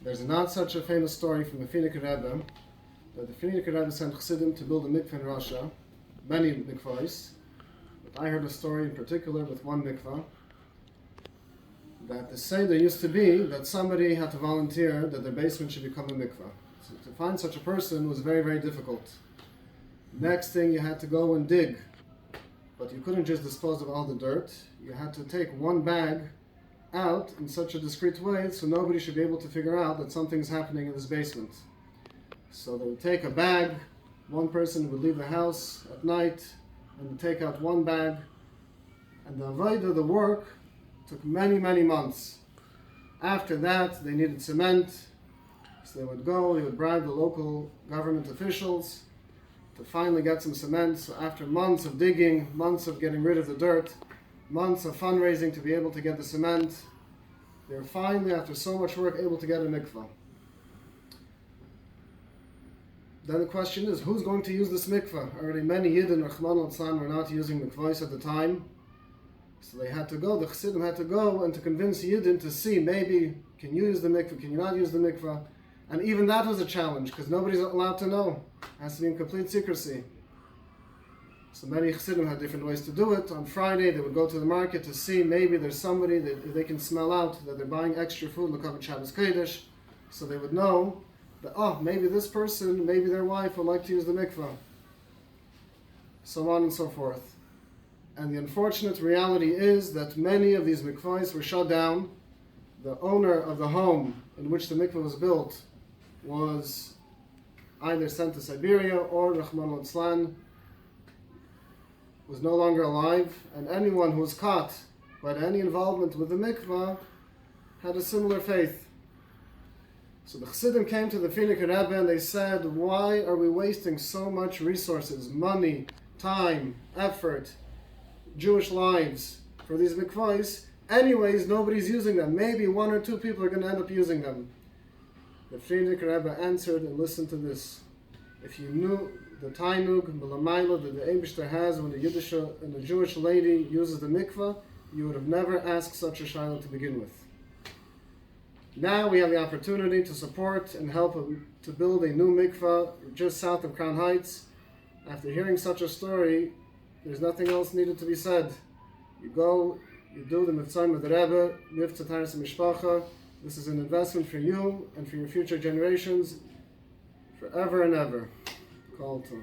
There's not such a famous story from the Finniker Rebbe that the Finniker Rebbe sent Chassidim to build a mikveh in Russia, many mikvahs. But I heard a story in particular with one mikvah that the seder used to be that somebody had to volunteer that their basement should become a mikvah. So to find such a person was very, very difficult. Next thing, you had to go and dig. But you couldn't just dispose of all the dirt. You had to take one bag out in such a discreet way so nobody should be able to figure out that something's happening in this basement. So they would take a bag, one person would leave the house at night and would take out one bag, and the avodah, the work, took many, many months. After that, they needed cement, so they would go, they would bribe the local government officials to finally get some cement. So after months of digging, months of getting rid of the dirt, months of fundraising to be able to get the cement, they were finally, after so much work, able to get a mikvah. Then the question is, who's going to use this mikvah? Already many Yidden, Rahman al-Islam, were not using mikvahs at the time. So they had to go, the Chassidim had to go and to convince Yidden to see, maybe, can you use the mikvah, can you not use the mikvah? And even that was a challenge, because nobody's allowed to know. It has to be in complete secrecy. So many Chassidim had different ways to do it. On Friday, they would go to the market to see, maybe there's somebody that they can smell out that they're buying extra food, l'kavod Shabbos Kodesh, so they would know that, oh, maybe this person, maybe their wife would like to use the mikvah. So on and so forth. And the unfortunate reality is that many of these mikvahs were shut down. The owner of the home in which the mikvah was built was either sent to Siberia or, Rahman al-Islam, was no longer alive, and anyone who was caught by any involvement with the mikvah had a similar faith. So the Chassidim came to the Finniker Rebbe and they said, why are we wasting so much resources, money, time, effort, Jewish lives for these mikvahs? Anyways, nobody's using them. Maybe one or two people are going to end up using them. The Finniker Rebbe answered, and listen to this. If you knew the tainug, that the Eibishter has when a Jewish lady uses the mikvah, you would have never asked such a shayla to begin with. Now we have the opportunity to support and help to build a new mikvah just south of Crown Heights. After hearing such a story, there's nothing else needed to be said. You go, you do the mitzvah of the Rebbe, mitzvah taras mishpacha. This is an investment for you and for your future generations, forever and ever. Kol tov.